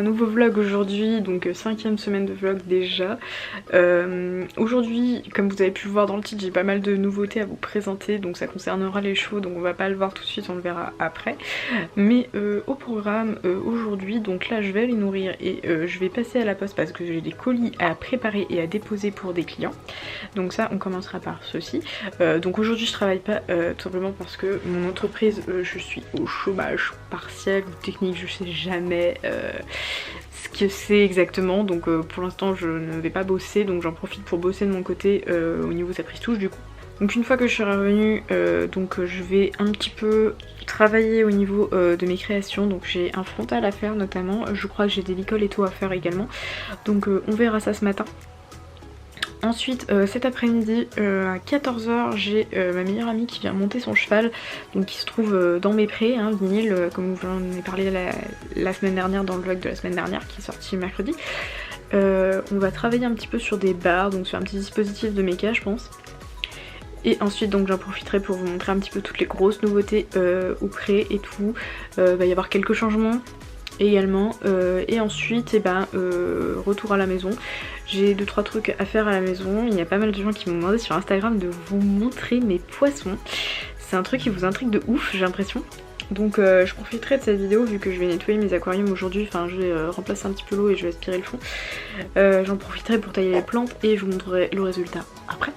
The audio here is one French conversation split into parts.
un nouveau vlog aujourd'hui, donc 5e semaine de vlog déjà. Aujourd'hui, comme vous avez pu le voir dans le titre, j'ai pas mal de nouveautés à vous présenter, donc ça concernera les chevaux, donc on va pas le voir tout de suite, on le verra après. Mais au programme aujourd'hui, donc là je vais les nourrir et je vais passer à la poste parce que j'ai des colis à préparer et à déposer pour des clients. Donc ça on commencera par ceci. Donc aujourd'hui je travaille pas tout simplement parce que mon entreprise, je suis au chômage partiel ou technique, je sais jamais ce que c'est exactement, donc pour l'instant je ne vais pas bosser, donc j'en profite pour bosser de mon côté au niveau de sa prise touche du coup. Donc une fois que je serai revenue, donc je vais un petit peu travailler au niveau de mes créations, donc j'ai un frontal à faire notamment, je crois que j'ai des licoles et tout à faire également, donc on verra ça ce matin. Ensuite cet après-midi à 14 h j'ai ma meilleure amie qui vient monter son cheval, donc qui se trouve dans mes prés, hein, vinyle, comme j'en ai parlé la semaine dernière dans le vlog de la semaine dernière qui est sorti mercredi. On va travailler un petit peu sur des barres, donc sur un petit dispositif de méca je pense. Et ensuite donc j'en profiterai pour vous montrer un petit peu toutes les grosses nouveautés au pré et tout. Va y avoir quelques changements également et ensuite retour à la maison. J'ai 2-3 trucs à faire à la maison. Il y a pas mal de gens qui m'ont demandé sur Instagram de vous montrer mes poissons. C'est un truc qui vous intrigue de ouf, j'ai l'impression. Donc je profiterai de cette vidéo vu que je vais nettoyer mes aquariums aujourd'hui, enfin je vais remplacer un petit peu l'eau et je vais aspirer le fond. J'en profiterai pour tailler les plantes et je vous montrerai le résultat après.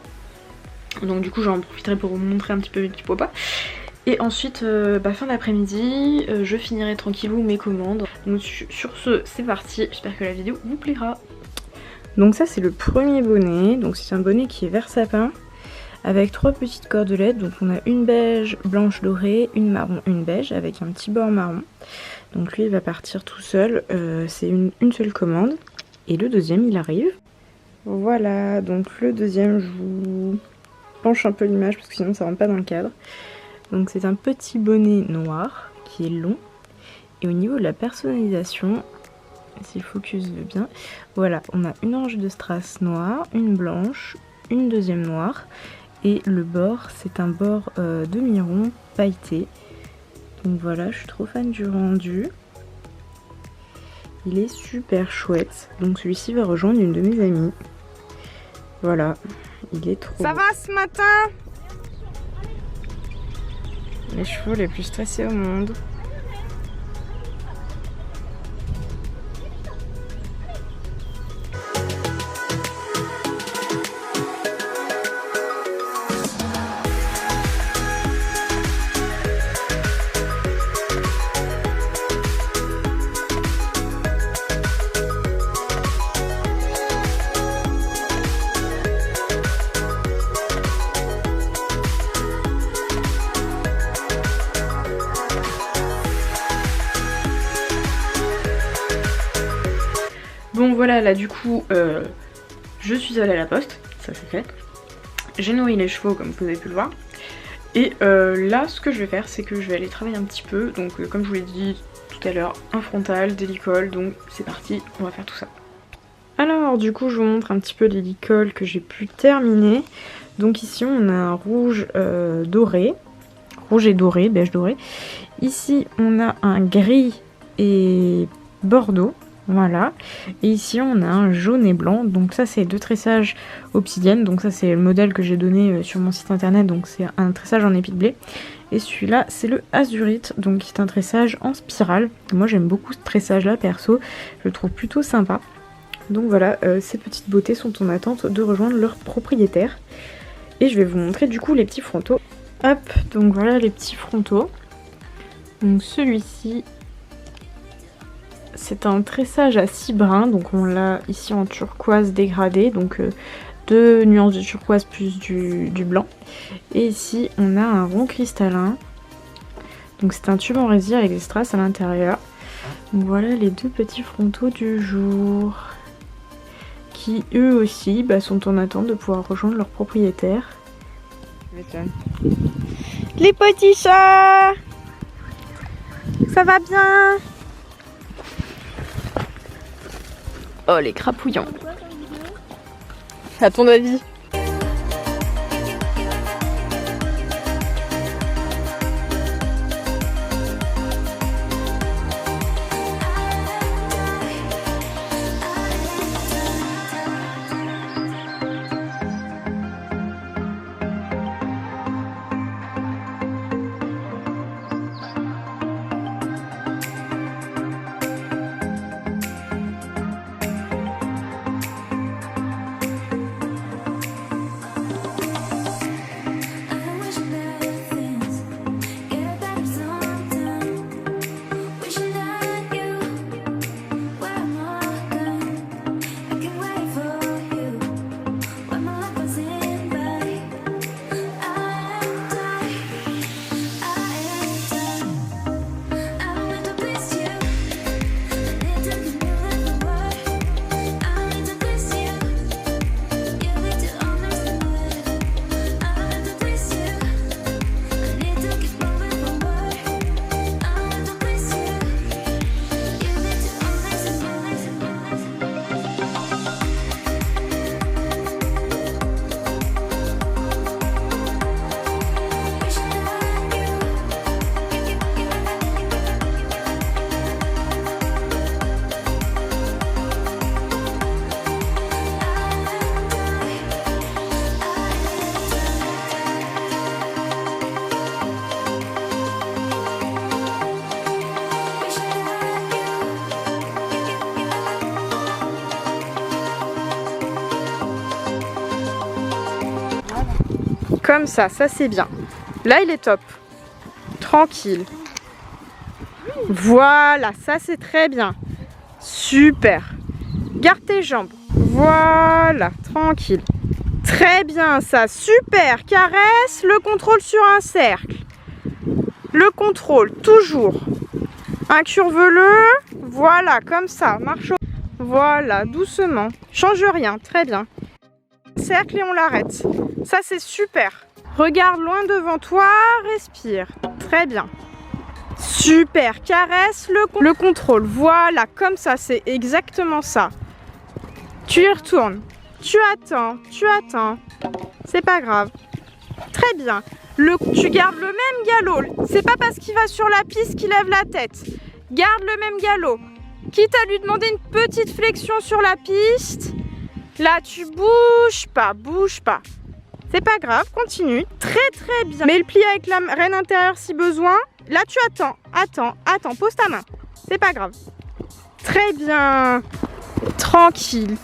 Donc du coup j'en profiterai pour vous montrer un petit peu mes petits popas. Et ensuite, fin d'après-midi, je finirai tranquillou mes commandes. Donc sur ce, c'est parti, j'espère que la vidéo vous plaira. Donc ça c'est le premier bonnet, donc c'est un bonnet qui est vert sapin, avec 3 petites cordelettes. Donc on a une beige, blanche dorée, une marron, une beige, avec un petit bord marron. Donc lui il va partir tout seul, c'est une seule commande. Et le deuxième il arrive. Voilà, donc le deuxième, je vous penche un peu l'image parce que sinon ça rentre pas dans le cadre. Donc c'est un petit bonnet noir qui est long. Et au niveau de la personnalisation, si le focus veut bien, voilà, on a une orange de strass noire, une blanche, une deuxième noire. Et le bord, c'est un bord demi-rond pailleté. Donc voilà, je suis trop fan du rendu. Il est super chouette. Donc celui-ci va rejoindre une de mes amies. Voilà, il est trop... Ça va ce matin? Les chevaux les plus stressés au monde. Bon voilà, là du coup je suis allée à la poste, ça c'est fait. J'ai nourri les chevaux comme vous avez pu le voir. Et là ce que je vais faire c'est que je vais aller travailler un petit peu. Donc comme je vous l'ai dit tout à l'heure, un frontal, des licoles, donc c'est parti, on va faire tout ça. Alors du coup je vous montre un petit peu les licoles que j'ai pu terminer. Donc ici on a un rouge doré, rouge et doré, beige doré. Ici on a un gris et bordeaux. Voilà, et ici on a un jaune et blanc, donc ça c'est 2 tressages obsidienne, donc ça c'est le modèle que j'ai donné sur mon site internet, donc c'est un tressage en épi de blé. Et celui-là c'est le azurite, donc qui est un tressage en spirale. Moi j'aime beaucoup ce tressage là perso, je le trouve plutôt sympa. Donc voilà, ces petites beautés sont en attente de rejoindre leur propriétaire. Et je vais vous montrer du coup les petits frontaux. Hop, donc voilà les petits frontaux. Donc celui-ci... c'est un tressage à 6 brins, donc on l'a ici en turquoise dégradé, donc 2 nuances de turquoise plus du blanc. Et ici on a un rond cristallin, donc c'est un tube en résille avec des strass à l'intérieur. Donc voilà les 2 petits frontaux du jour, qui eux aussi sont en attente de pouvoir rejoindre leur propriétaire. Les petits chats, ça va bien? Oh les crapouillants. À ton avis? Comme ça c'est bien. Là il est top. Tranquille. Voilà, ça c'est très bien. Super. Garde tes jambes. Voilà, tranquille. Très bien ça, super. Caresse, le contrôle sur un cercle. Le contrôle, toujours. Incurve-le. Voilà, comme ça, marche. Voilà, doucement. Change rien, très bien. Cercle et on l'arrête. Ça c'est super. Regarde loin devant toi, respire. Très bien. Super, caresse le contrôle. Voilà, comme ça, c'est exactement ça. Tu y retournes. Tu attends. C'est pas grave. Très bien. Tu gardes le même galop. C'est pas parce qu'il va sur la piste qu'il lève la tête. Garde le même galop. Quitte à lui demander une petite flexion sur la piste. Là, tu bouges pas. C'est pas grave, continue. Très bien. Mets le pli avec la reine intérieure si besoin. Là, tu attends. Pose ta main. C'est pas grave. Très bien. Tranquille.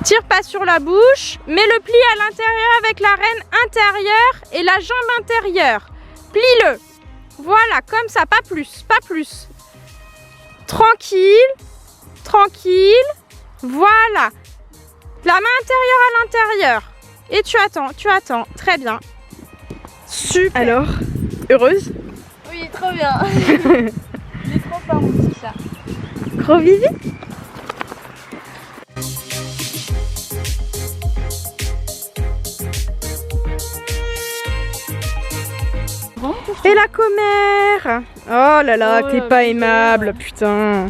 Tire pas sur la bouche. Mets le pli à l'intérieur avec la reine intérieure et la jambe intérieure. Plie-le. Voilà, comme ça, pas plus. Tranquille. Voilà. La main intérieure à l'intérieur. Et tu attends. Très bien. Super. Alors, heureuse? Oui, trop bien. Il est trop fort mon petit chat. Gros bisous. Et la commère. Oh là là, t'es pas aimable, putain.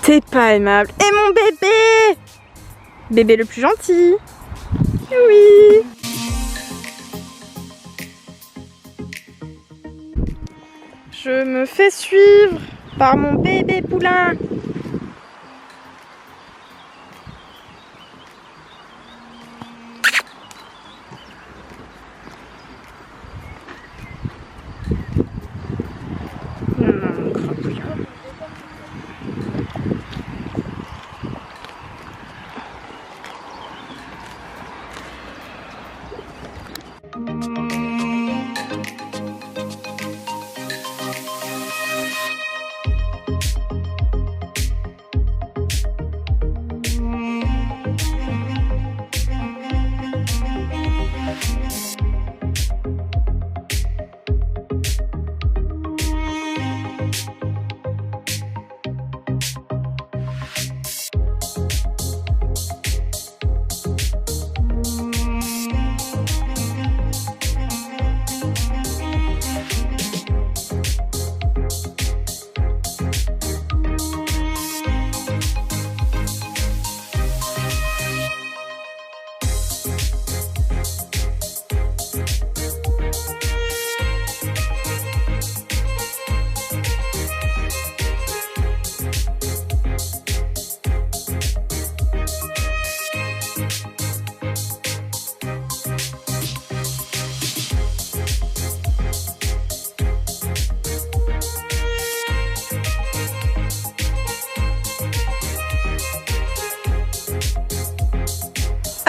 T'es pas aimable. Et mon bébé. Bébé le plus gentil. Oui. Je me fais suivre par mon bébé poulain.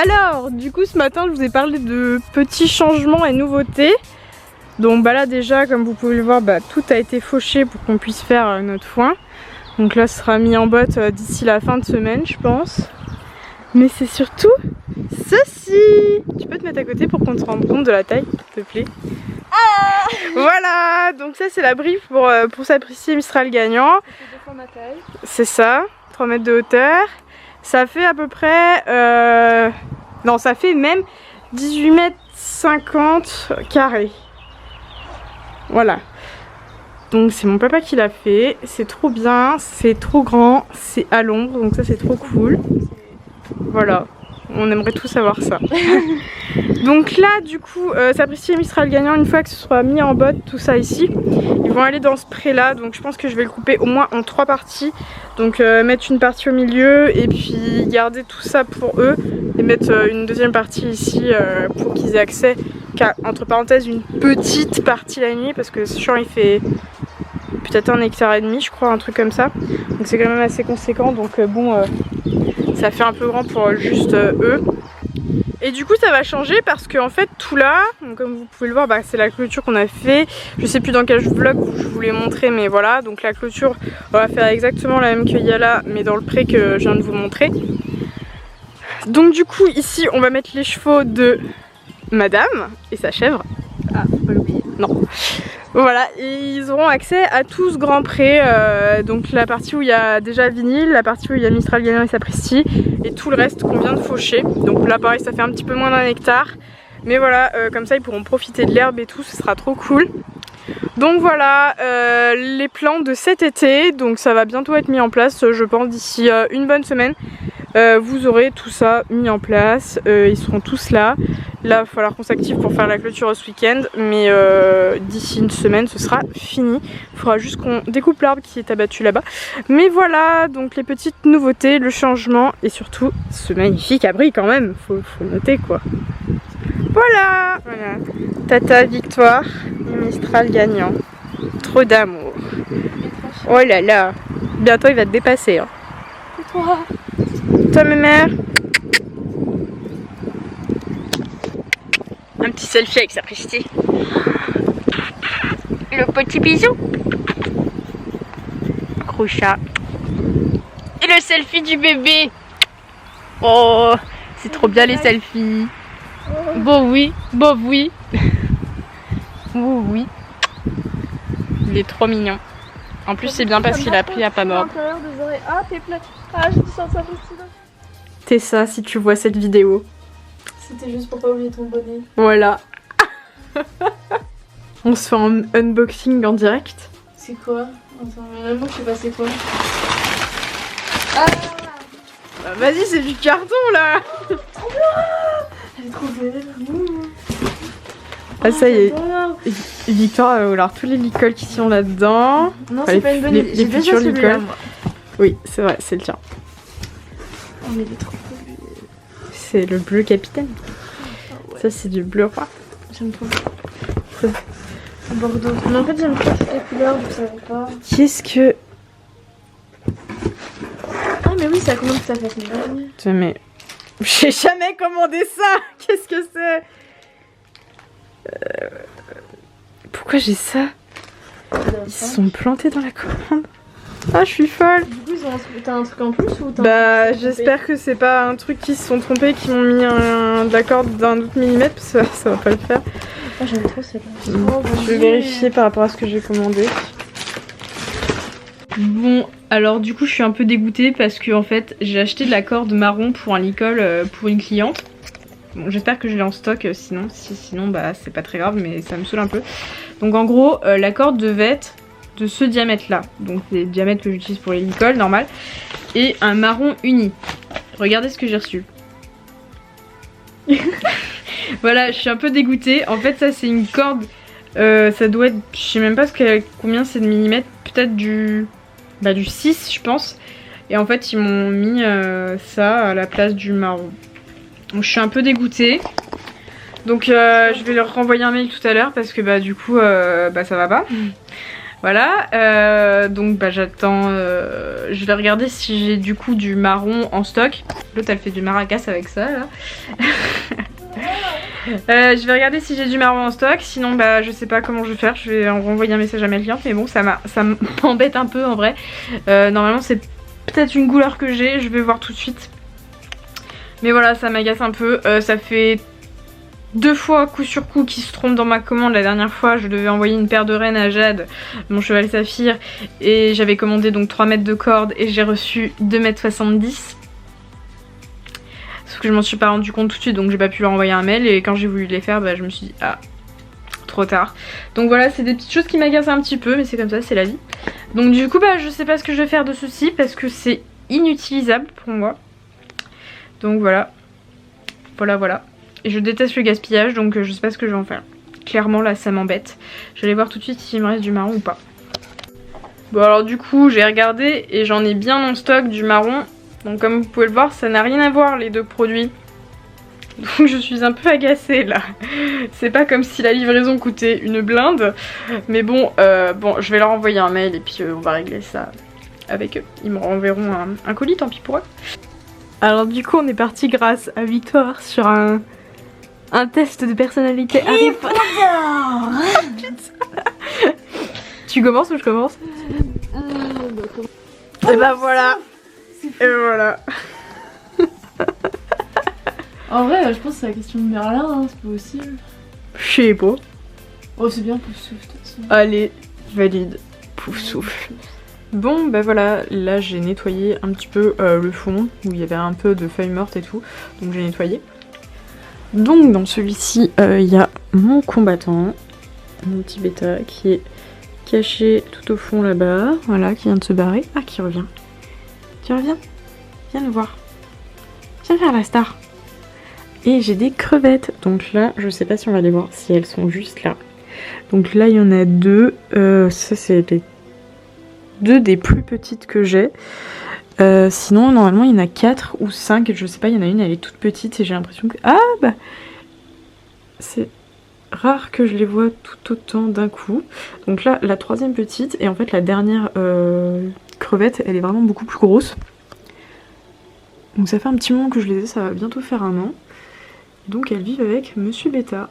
Alors, du coup, ce matin, je vous ai parlé de petits changements et nouveautés. Donc bah là déjà, comme vous pouvez le voir, tout a été fauché pour qu'on puisse faire notre foin. Donc là, ce sera mis en botte d'ici la fin de semaine, je pense. Mais c'est surtout ceci. Tu peux te mettre à côté pour qu'on te rende compte de la taille, s'il te plaît. Ah, voilà, donc ça c'est la brief pour Sapristi et Mistral gagnant. C'est 2 fois ma taille. C'est ça, 3 mètres de hauteur. Ça fait à peu près... non, ça fait même 18 mètres 50 carrés. Voilà. Donc c'est mon papa qui l'a fait. C'est trop bien, c'est trop grand, c'est à l'ombre. Donc ça c'est trop cool. Voilà. On aimerait tous savoir ça. Donc là du coup Sapristi et Mistral gagnant, une fois que ce sera mis en botte tout ça ici, ils vont aller dans ce pré là. Donc je pense que je vais le couper au moins en 3 parties. Donc mettre une partie au milieu et puis garder tout ça pour eux. Et mettre une deuxième partie ici pour qu'ils aient accès qu'à, entre parenthèses, une petite partie la nuit. Parce que ce champ il fait peut-être 1,5 hectare je crois, un truc comme ça. Donc c'est quand même assez conséquent. Donc bon, ça fait un peu grand pour juste eux. Et du coup ça va changer parce que en fait tout là, donc comme vous pouvez le voir, c'est la clôture qu'on a fait. Je sais plus dans quel vlog je vous l'ai montré, mais voilà. Donc la clôture, on va faire exactement la même qu'il y a là, mais dans le pré que je viens de vous montrer. Donc du coup ici on va mettre les chevaux de madame et sa chèvre. Ah, faut pas l'oublier. Non. Voilà, et ils auront accès à tout ce grand pré, donc la partie où il y a déjà Vinyle, la partie où il y a Mistral, Gagnant et Sapristi, et tout le reste qu'on vient de faucher. Donc là pareil, ça fait un petit peu moins d'un hectare, mais voilà, comme ça ils pourront profiter de l'herbe et tout, ce sera trop cool. Donc voilà les plans de cet été, donc ça va bientôt être mis en place, je pense d'ici une bonne semaine. Vous aurez tout ça mis en place, ils seront tous là. Là il va falloir qu'on s'active pour faire la clôture ce week-end, mais d'ici une semaine ce sera fini. Il faudra juste qu'on découpe l'arbre qui est abattu là-bas. Mais voilà, donc les petites nouveautés, le changement et surtout ce magnifique abri quand même, faut noter quoi. Voilà, Tata Victoire et Mistral Gagnant. Trop d'amour. Oh là là, bientôt il va te dépasser. Hein. Toi ma mère. Un petit selfie avec Sapristi. Le petit bisou. Gros chat. Et le selfie du bébé. Oh, c'est trop bien les selfies. Bon oui, bon oui. Oh oui. Il est trop mignon. En plus c'est bien parce qu'il a pris à pas mordre. Ah t'es plein. Ah j'ai du sang de Sapristi. T'es ça si tu vois cette vidéo. C'était juste pour pas oublier ton bonnet. Voilà. On se fait un unboxing en direct. C'est quoi? Attends, mais même moi je sais pas c'est quoi. Ah bah, vas-y, c'est du carton là. elle est trop belle. Ah ça y est. Victoire va vouloir tous les licols qui sont là-dedans. Non c'est pas une bonne idée. Les futurs licols. Oui, c'est vrai, c'est le tien. Oh mais il est trop beau. C'est le bleu capitaine. Ah ouais. Ça c'est du bleu roi. J'aime trop. Bordeaux. Mais en fait j'aime trop toutes les couleurs, vous savez pas. Qu'est-ce que... Ah mais oui, ça commande que ça fasse une mais... J'ai jamais commandé ça. Qu'est-ce que c'est? Pourquoi j'ai ça? Ils se sont plantés dans la commande. Ah je suis folle. Du coup t'as un truc en plus ou t'as... Bah j'espère que c'est pas un truc qui se sont trompés, qui m'ont mis de la corde d'un autre millimètre parce que ça va pas le faire. Ah j'aime trop celle-là. Je vais vérifier par rapport à ce que j'ai commandé. Bon, alors du coup je suis un peu dégoûtée parce que en fait j'ai acheté de la corde marron pour un licol pour une cliente. Bon, j'espère que je l'ai en stock, sinon bah c'est pas très grave, mais ça me saoule un peu. Donc en gros la corde devait être de ce diamètre là, donc c'est le diamètre que j'utilise pour les licols normal, et un marron uni. Regardez ce que j'ai reçu. Voilà, je suis un peu dégoûtée. En fait ça c'est une corde, ça doit être, je sais même pas combien c'est de millimètres, peut-être du 6 je pense. Et en fait ils m'ont mis ça à la place du marron. Donc je suis un peu dégoûtée. Donc je vais leur renvoyer un mail tout à l'heure parce que bah du coup ça va pas. Voilà, donc bah j'attends, je vais regarder si j'ai du coup du marron en stock. L'autre elle fait du maracas avec ça là. Je vais regarder si j'ai du marron en stock, sinon bah je sais pas comment je vais faire, je vais en renvoyer un message à mes clientes, mais bon ça m'embête un peu en vrai. Normalement c'est peut-être une couleur que j'ai, je vais voir tout de suite. Mais voilà, ça m'agace un peu, ça fait 2 fois coup sur coup qui se trompe dans ma commande. La dernière fois je devais envoyer une paire de rennes à Jade, mon cheval saphir, et j'avais commandé donc 3 mètres de corde et j'ai reçu 2,70 m. Sauf que je m'en suis pas rendu compte tout de suite, donc j'ai pas pu leur envoyer un mail, et quand j'ai voulu les faire bah je me suis dit ah trop tard. Donc voilà, c'est des petites choses qui m'agacent un petit peu, mais c'est comme ça, c'est la vie. Donc du coup bah je sais pas ce que je vais faire de ceci parce que c'est inutilisable pour moi. Donc voilà, voilà. Et je déteste le gaspillage, donc je sais pas ce que je vais en faire. Clairement là ça m'embête. Je vais aller voir tout de suite s'il me reste du marron ou pas. Bon alors du coup j'ai regardé et j'en ai bien en stock du marron. Donc comme vous pouvez le voir, ça n'a rien à voir les deux produits. Donc je suis un peu agacée là. C'est pas comme si la livraison coûtait une blinde. Mais bon, je vais leur envoyer un mail et puis on va régler ça avec eux. Ils me renverront un colis, tant pis pour eux. Alors du coup on est parti grâce à Victoire sur un test de personnalité Harry Potter. Tu commences ou je commence? Et bah voilà. Et voilà. En vrai, je pense que c'est la question de Merlin, hein, c'est pas possible. Je sais pas. Oh, c'est bien pour souffle de toute façon. Allez, valide. Pouf souffle. Bon bah voilà, là j'ai nettoyé un petit peu le fond où il y avait un peu de feuilles mortes et tout, donc j'ai nettoyé. Donc dans celui-ci il y a mon combattant, mon petit bêta qui est caché tout au fond là-bas, voilà, qui vient de se barrer. Ah, qui revient. Tu reviens? Viens nous voir. Viens faire la star. Et j'ai des crevettes, donc là je sais pas si on va les voir, si elles sont juste là. Donc là il y en a deux, ça c'est les deux des plus petites que j'ai. Sinon normalement il y en a 4 ou 5, je sais pas, il y en a une elle est toute petite et j'ai l'impression que... Ah bah c'est rare que je les vois tout autant d'un coup. Donc là la troisième petite et en fait la dernière crevette elle est vraiment beaucoup plus grosse. Donc ça fait un petit moment que je les ai, ça va bientôt faire 1 an. Donc elles vivent avec Monsieur Bêta.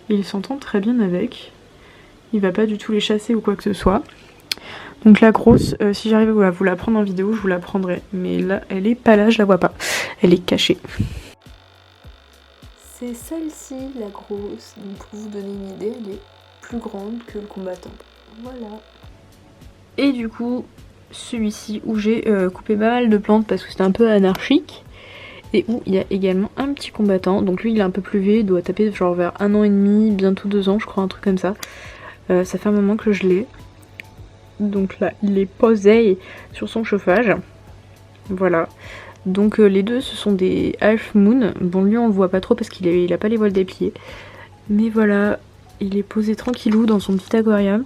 Il s'entend très bien avec. Il va pas du tout les chasser ou quoi que ce soit. Donc la grosse, si j'arrive à vous la prendre en vidéo, je vous la prendrai. Mais là, elle est pas là, je la vois pas. Elle est cachée. C'est celle-ci, la grosse. Donc pour vous donner une idée, elle est plus grande que le combattant. Voilà. Et du coup, celui-ci où j'ai coupé pas mal de plantes parce que c'était un peu anarchique. Et où il y a également un petit combattant. Donc lui il est un peu plus vieux, il doit taper genre vers 1 an et demi, bientôt 2 ans je crois, un truc comme ça. Ça fait un moment que je l'ai. Donc là il est posé sur son chauffage. Voilà. Donc les deux ce sont des Half Moon. Bon lui on le voit pas trop parce qu'il a pas les voiles dépliées. Mais voilà, il est posé tranquillou dans son petit aquarium.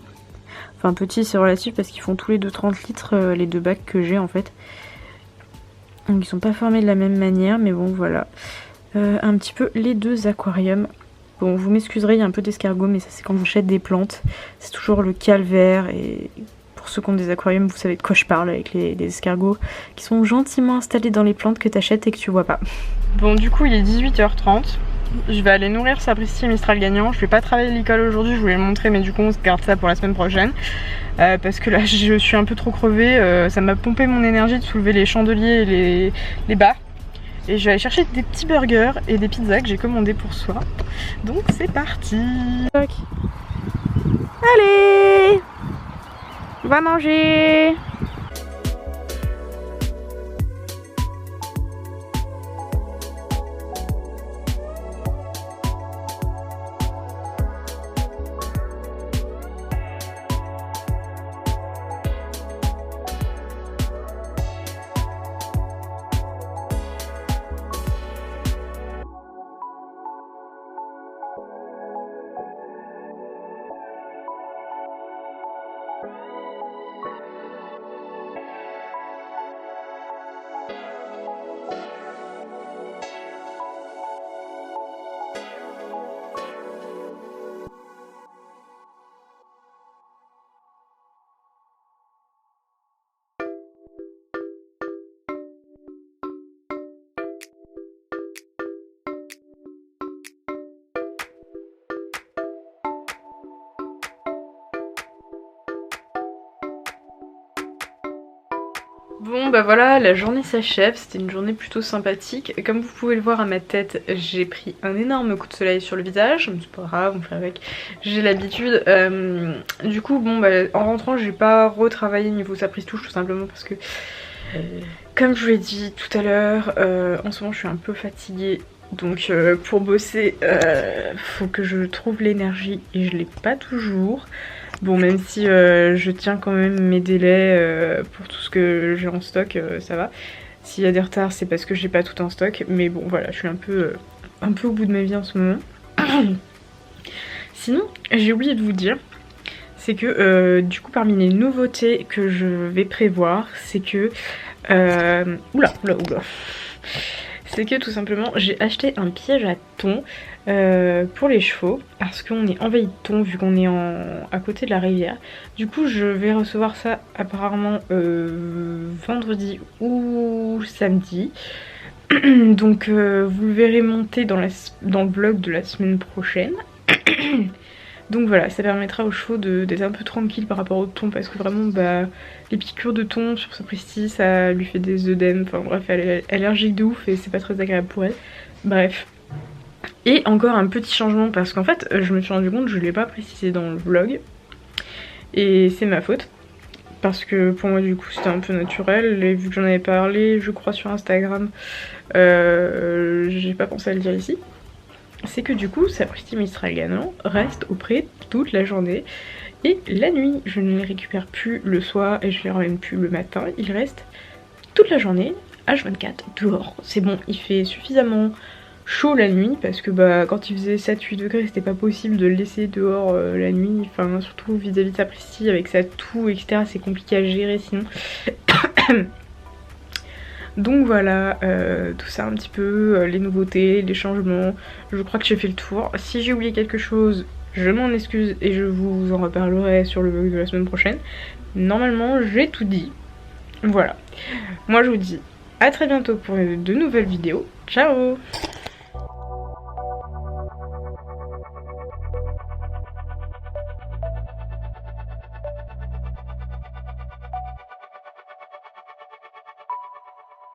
Enfin petit c'est relatif parce qu'ils font tous les deux 30 litres les deux bacs que j'ai en fait. Donc ils sont pas formés de la même manière, mais bon voilà. Un petit peu les deux aquariums. Bon vous m'excuserez, il y a un peu d'escargot, mais ça c'est quand j'achète des plantes. C'est toujours le calvaire et pour ceux qui ont des aquariums, vous savez de quoi je parle avec les escargots qui sont gentiment installés dans les plantes que t'achètes et que tu vois pas. Bon du coup il est 18h30. Je vais aller nourrir Sapristi et Mistral gagnant. Je vais pas travailler l'école aujourd'hui, je voulais le montrer, mais du coup on se garde ça pour la semaine prochaine. Parce que là je suis un peu trop crevée, ça m'a pompé mon énergie de soulever les chandeliers et les barres. Et je vais aller chercher des petits burgers et des pizzas que j'ai commandés pour soi. Donc c'est parti. Allez, on va manger. Bon bah voilà, la journée s'achève, c'était une journée plutôt sympathique. Et comme vous pouvez le voir à ma tête, j'ai pris un énorme coup de soleil sur le visage, mais c'est pas grave, on fait avec, j'ai l'habitude. Du coup bon bah en rentrant j'ai pas retravaillé niveau Sapris-Touche tout simplement parce que comme je vous l'ai dit tout à l'heure, en ce moment je suis un peu fatiguée. Donc pour bosser, faut que je trouve l'énergie et je l'ai pas toujours. Bon même si je tiens quand même mes délais pour tout ce que j'ai en stock, ça va. S'il y a des retards c'est parce que j'ai pas tout en stock. Mais bon voilà, je suis un peu au bout de ma vie en ce moment. Sinon j'ai oublié de vous dire, c'est que du coup parmi les nouveautés que je vais prévoir, c'est que... oula. c'est que tout simplement j'ai acheté un piège à thon pour les chevaux parce qu'on est envahi de thon vu qu'on est à côté de la rivière. Du coup je vais recevoir ça apparemment vendredi ou samedi. Donc vous le verrez monter dans le vlog de la semaine prochaine. Donc voilà, ça permettra aux chevaux d'être un peu tranquilles par rapport au thon parce que vraiment bah, les piqûres de thon sur Sapristi ça lui fait des œdèmes, enfin bref elle est allergique de ouf et c'est pas très agréable pour elle. Bref. Et encore un petit changement parce qu'en fait je me suis rendu compte que je l'ai pas précisé dans le vlog et c'est ma faute. Parce que pour moi du coup c'était un peu naturel et vu que j'en avais parlé je crois sur Instagram, j'ai pas pensé à le dire ici. C'est que du coup Sapristi Mistral Galant reste auprès toute la journée et la nuit je ne les récupère plus le soir et je les ramène plus le matin, ils restent toute la journée H24 dehors. C'est bon, il fait suffisamment chaud la nuit parce que bah quand il faisait 7-8 degrés c'était pas possible de le laisser dehors la nuit, enfin surtout vis-à-vis de Sapristi avec sa toux etc, c'est compliqué à gérer sinon. Donc voilà, tout ça un petit peu, les nouveautés, les changements, je crois que j'ai fait le tour. Si j'ai oublié quelque chose, je m'en excuse et je vous en reparlerai sur le vlog de la semaine prochaine. Normalement j'ai tout dit, voilà. Moi je vous dis à très bientôt pour de nouvelles vidéos, ciao.